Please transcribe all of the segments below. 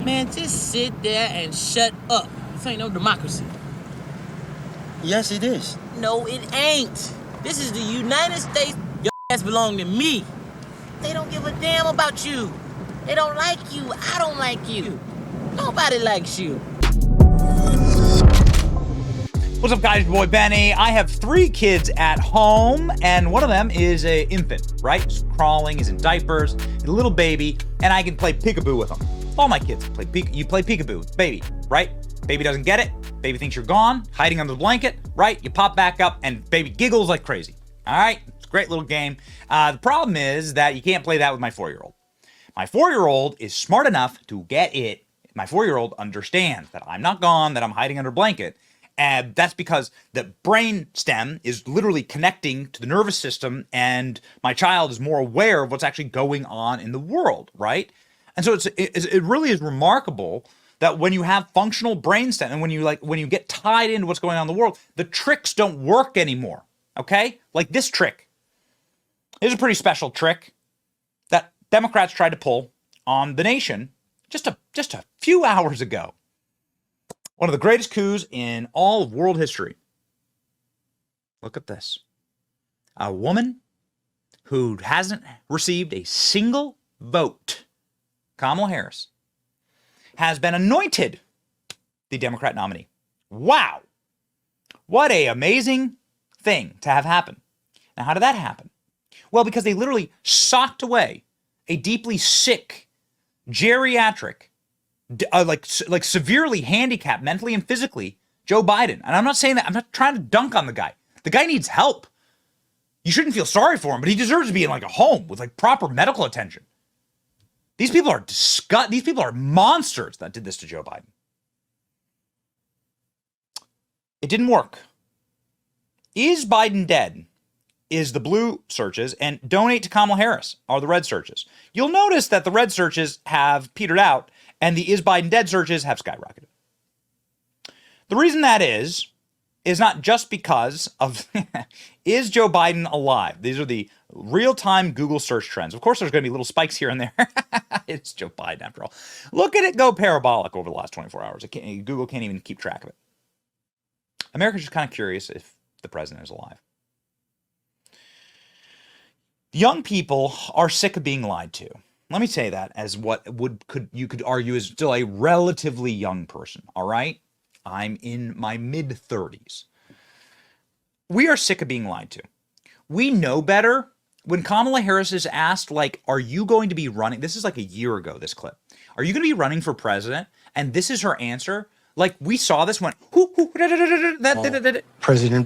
Man, just sit there and shut up. This ain't no democracy. Yes, it is. No, it ain't. This is the United States. Your ass belong to me. They don't give a damn about you. They don't like you. I don't like you. Nobody likes you. What's up, guys? Your boy Benny. I have 3 kids at home, and one of them is an infant, right? He's crawling, he's in diapers, he's a little baby, and I can play peekaboo with him. All my kids play you play peekaboo, baby, right? Baby doesn't get it. Baby thinks you're gone, hiding under the blanket, right? You pop back up, and baby giggles like crazy. All right? It's a great little game. The problem is that you can't play that with my 4-year-old. My 4-year-old is smart enough to get it. My 4-year-old understands that I'm not gone, that I'm hiding under a blanket. And that's because the brain stem is literally connecting to the nervous system, and my child is more aware of what's actually going on in the world, right? And so it really is remarkable that when you have functional brain stem and when you get tied into what's going on in the world, the tricks don't work anymore, okay? Like this trick. It's a pretty special trick that Democrats tried to pull on the nation just a few hours ago. One of the greatest coups in all of world history. Look at this. A woman who hasn't received a single vote, Kamala Harris, has been anointed the Democrat nominee. Wow. What an amazing thing to have happen. Now, how did that happen? Well, because they literally socked away a deeply sick, geriatric, like severely handicapped mentally and physically, Joe Biden. And I'm not saying that, I'm not trying to dunk on the guy. The guy needs help. You shouldn't feel sorry for him, but he deserves to be in like a home with like proper medical attention. These people are these people are monsters that did this to Joe Biden. It didn't work. Is Biden dead? Is the blue searches, and donate to Kamala Harris are the red searches. You'll notice that the red searches have petered out and the is Biden dead searches have skyrocketed. The reason that is not just because of is Joe Biden alive? These are the real-time Google search trends. Of course, there's going to be little spikes here and there. It's Joe Biden, after all. Look at it go parabolic over the last 24 hours. Google can't even keep track of it. America's just kind of curious if the president is alive. Young people are sick of being lied to. Let me say that as what you could argue is still a relatively young person, all right? I'm in my mid-30s. We are sick of being lied to. We know better. When Kamala Harris is asked, like, are you going to be running? This is like a year ago, this clip. Are you going to be running for president? And this is her answer. Like, we saw this, went, President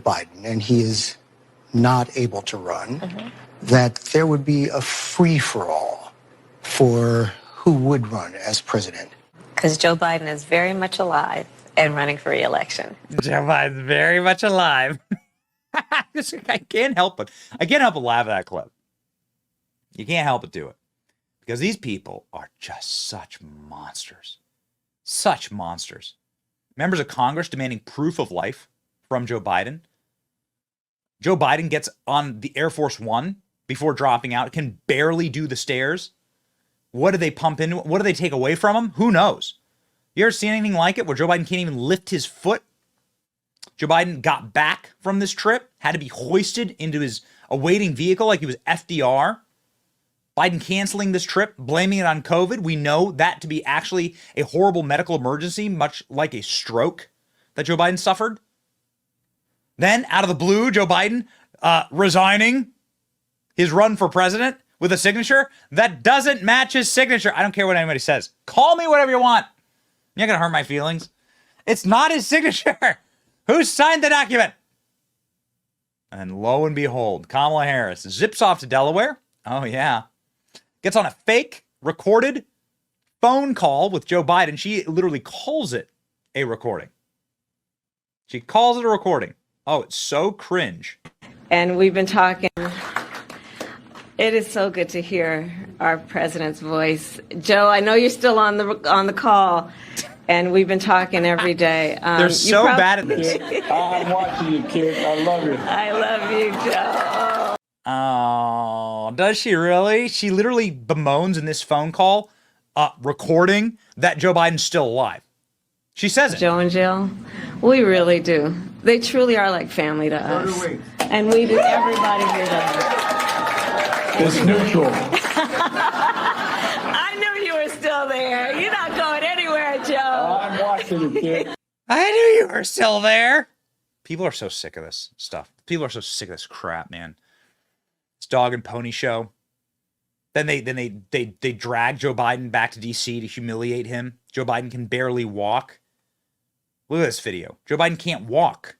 Biden, and he is not able to run, that there would be a free-for-all for who would run as president. Because Joe Biden is very much alive and running for re-election. Joe Biden's very much alive. I can't help but laugh at that clip. You can't help but do it. Because these people are just such monsters. Such monsters. Members of Congress demanding proof of life from Joe Biden. Joe Biden gets on the Air Force One before dropping out, can barely do the stairs. What do they pump into? What do they take away from him? Who knows? You ever seen anything like it where Joe Biden can't even lift his foot? Joe Biden got back from this trip, had to be hoisted into his awaiting vehicle like he was FDR. Biden canceling this trip, blaming it on COVID. We know that to be actually a horrible medical emergency, much like a stroke that Joe Biden suffered. Then, out of the blue, Joe Biden resigning his run for president with a signature that doesn't match his signature. I don't care what anybody says. Call me whatever you want. You're not going to hurt my feelings. It's not his signature. Who signed the document? And lo and behold, Kamala Harris zips off to Delaware. Oh, yeah. Gets on a fake, recorded phone call with Joe Biden. She literally calls it a recording. She calls it a recording. Oh, it's so cringe. And we've been talking. It is so good to hear our president's voice. Joe, I know you're still on the call, and we've been talking every day. They're so bad at this. I'm watching you, kid. I love you. I love you, Joe. Oh, does she really? She literally bemoans in this phone call recording that Joe Biden's still alive. She says it. Joe and Jill, we really do. They truly are like family to us. And we do, everybody here does. It's neutral. I knew you were still there. You're not going anywhere, Joe. I'm watching it, kid. I knew you were still there. People are so sick of this stuff. People are so sick of this crap, man. It's dog and pony show. Then they drag Joe Biden back to D.C. to humiliate him. Joe Biden can barely walk. Look at this video. Joe Biden can't walk.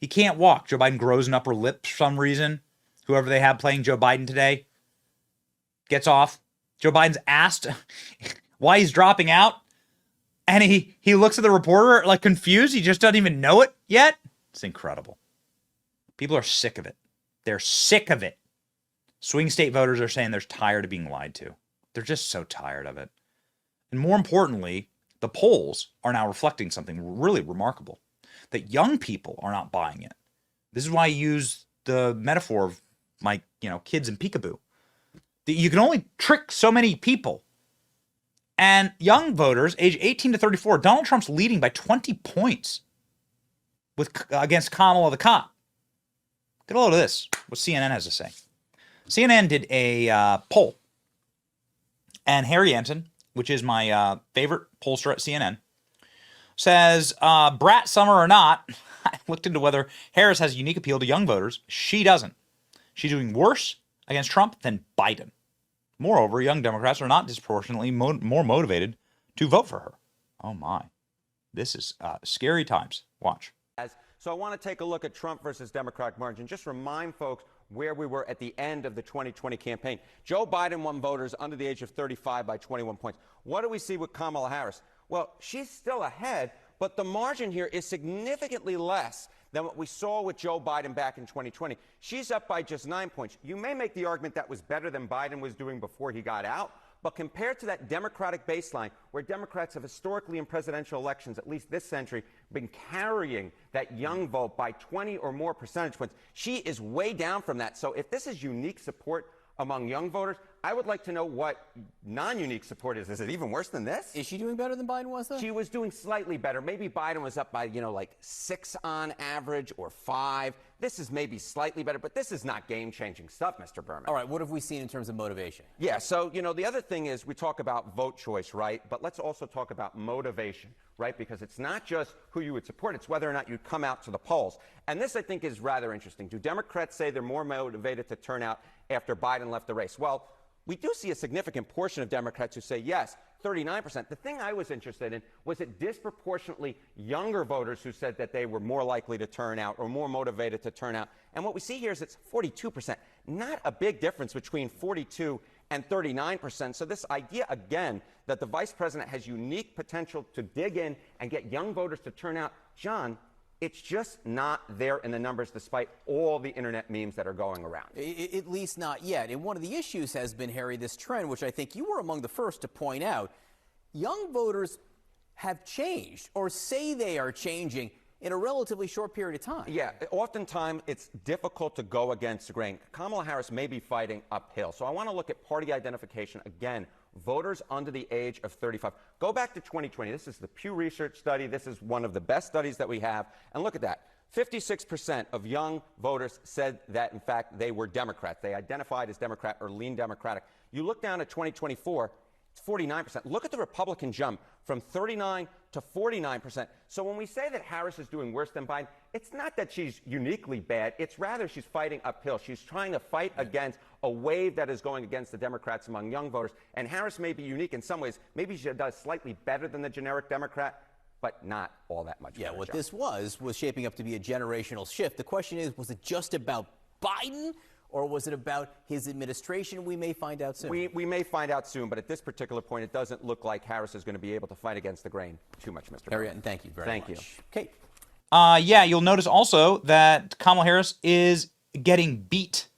He can't walk. Joe Biden grows an upper lip for some reason. Whoever they have playing Joe Biden today gets off. Joe Biden's asked why he's dropping out. And he looks at the reporter like confused. He just doesn't even know it yet. It's incredible. People are sick of it. They're sick of it. Swing state voters are saying they're tired of being lied to. They're just so tired of it. And more importantly, the polls are now reflecting something really remarkable, that young people are not buying it. This is why I use the metaphor of my, kids in peekaboo. You can only trick so many people. And young voters, age 18 to 34, Donald Trump's leading by 20 points against Kamala the cop. Get a load of this, what CNN has to say. CNN did a poll, and Harry Anson, which is my favorite pollster at CNN, says, brat summer or not, I looked into whether Harris has a unique appeal to young voters. She doesn't. She's doing worse against Trump than Biden. Moreover, young Democrats are not disproportionately more motivated to vote for her. Oh my. This is scary times. Watch. So I want to take a look at Trump versus Democratic margin. Just remind folks where we were at the end of the 2020 campaign. Joe Biden won voters under the age of 35 by 21 points. What do we see with Kamala Harris? Well, she's still ahead, but the margin here is significantly less than what we saw with Joe Biden back in 2020. She's up by just 9 points. You may make the argument that was better than Biden was doing before he got out, but compared to that Democratic baseline, where Democrats have historically in presidential elections, at least this century, been carrying that young vote by 20 or more percentage points, she is way down from that. So if this is unique support among young voters, I would like to know what non-unique support is. Is it even worse than this? Is she doing better than Biden was, though? She was doing slightly better. Maybe Biden was up by, like 6 on average or 5. This is maybe slightly better, but this is not game-changing stuff, Mr. Berman. All right, what have we seen in terms of motivation? Yeah, so, the other thing is we talk about vote choice, right? But let's also talk about motivation, right? Because it's not just who you would support, it's whether or not you'd come out to the polls. And this, I think, is rather interesting. Do Democrats say they're more motivated to turn out after Biden left the race? Well, we do see a significant portion of Democrats who say yes, 39%. The thing I was interested in was it disproportionately younger voters who said that they were more likely to turn out or more motivated to turn out. And what we see here is it's 42%. Not a big difference between 42 and 39%. So this idea, again, that the vice president has unique potential to dig in and get young voters to turn out, John, it's just not there in the numbers despite all the internet memes that are going around. At least not yet. And one of the issues has been, Harry, this trend, which I think you were among the first to point out. Young voters have changed or say they are changing in a relatively short period of time. Yeah, oftentimes it's difficult to go against the grain. Kamala Harris may be fighting uphill. So I want to look at party identification again. Voters under the age of 35. Go back to 2020. This is the Pew Research study. This is one of the best studies that we have. And look at that. 56% of young voters said that, in fact, they were Democrats. They identified as Democrat or lean Democratic. You look down at 2024, it's 49%. Look at the Republican jump from 39 to 49%. So when we say that Harris is doing worse than Biden, it's not that she's uniquely bad. It's rather she's fighting uphill. She's trying to fight against a wave that is going against the Democrats among young voters. And Harris may be unique in some ways. Maybe she does slightly better than the generic Democrat, but not all that much better. Yeah, what this was shaping up to be a generational shift. The question is, was it just about Biden? Or was it about his administration? We may find out soon. We may find out soon, but at this particular point, it doesn't look like Harris is going to be able to fight against the grain too much, Mr. Harriet, and thank you very much. Thank you. Kate. Yeah, you'll notice also that Kamala Harris is getting beat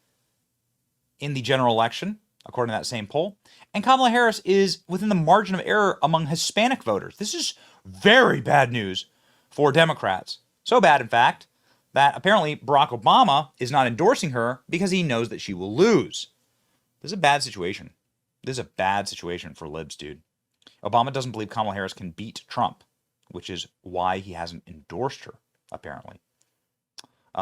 in the general election, according to that same poll. And Kamala Harris is within the margin of error among Hispanic voters. This is very bad news for Democrats. So bad, in fact, that apparently Barack Obama is not endorsing her because he knows that she will lose. This is a bad situation. This is a bad situation for libs, dude. Obama doesn't believe Kamala Harris can beat Trump, which is why he hasn't endorsed her, apparently.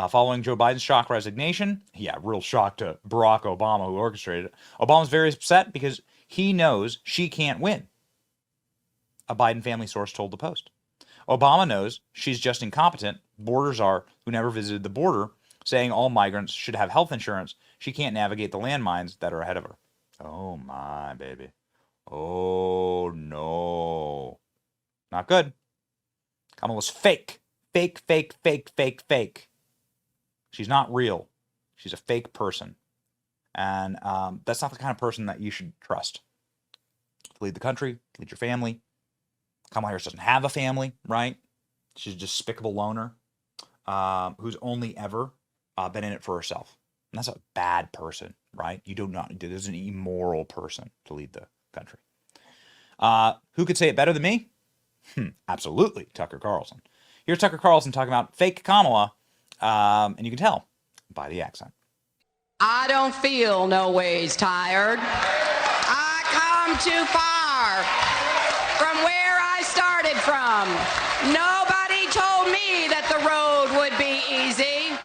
Following Joe Biden's shock resignation, real shock to Barack Obama, who orchestrated it, Obama's very upset because he knows she can't win. A Biden family source told the Post. Obama knows she's just incompetent. Border czar who never visited the border, saying all migrants should have health insurance. She can't navigate the landmines that are ahead of her. Oh my, baby. Oh no. Not good. Kamala's fake. Fake, fake, fake, fake, fake. She's not real. She's a fake person. And that's not the kind of person that you should trust to lead the country, to lead your family. Kamala Harris doesn't have a family, right? She's a despicable loner who's only ever been in it for herself. And that's a bad person, right? There's an immoral person to lead the country. Who could say it better than me? Absolutely, Tucker Carlson. Here's Tucker Carlson talking about fake Kamala, and you can tell by the accent. I don't feel no ways tired. I come too far from where I started from. Nobody told me that the road would be easy.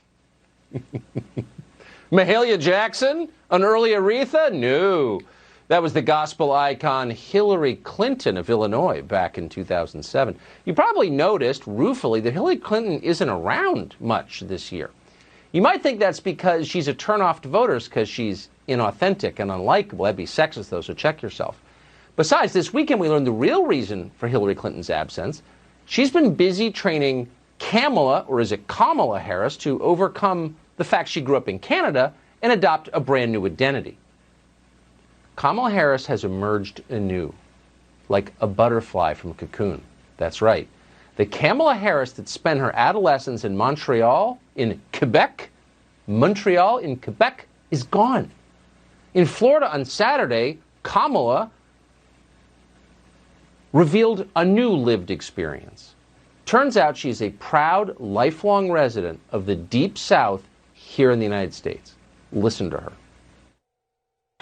Mahalia Jackson? An early Aretha? No. That was the gospel icon Hillary Clinton of Illinois back in 2007. You probably noticed, ruefully, that Hillary Clinton isn't around much this year. You might think that's because she's a turnoff to voters because she's inauthentic and unlikable. That'd be sexist, though, so check yourself. Besides, this weekend we learned the real reason for Hillary Clinton's absence. She's been busy training Kamala, or is it Kamala Harris, to overcome the fact she grew up in Canada and adopt a brand new identity. Kamala Harris has emerged anew, like a butterfly from a cocoon. That's right. The Kamala Harris that spent her adolescence in Montreal, in Quebec, is gone. In Florida on Saturday, Kamala revealed a new lived experience. Turns out she's a proud, lifelong resident of the Deep South here in the United States. Listen to her.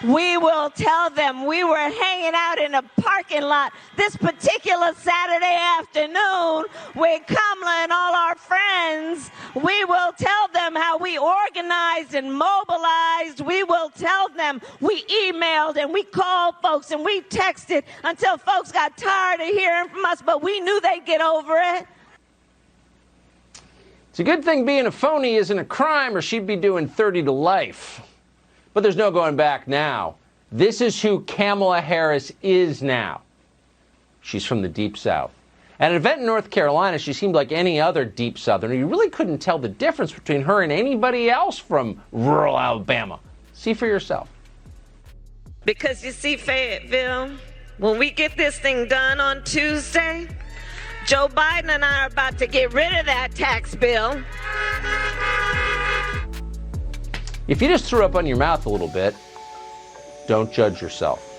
We will tell them we were hanging out in a parking lot this particular Saturday afternoon with Kamala and all our friends. We will tell them how we organized and mobilized. We will tell them we emailed and we called folks and we texted until folks got tired of hearing from us, but we knew they'd get over it. It's a good thing being a phony isn't a crime, or she'd be doing 30 to life. But there's no going back now. This is who Kamala Harris is now. She's from the Deep South. At an event in North Carolina, she seemed like any other Deep Southerner. You really couldn't tell the difference between her and anybody else from rural Alabama. See for yourself. Because you see, Fayetteville, when we get this thing done on Tuesday, Joe Biden and I are about to get rid of that tax bill. If you just threw up on your mouth a little bit, don't judge yourself.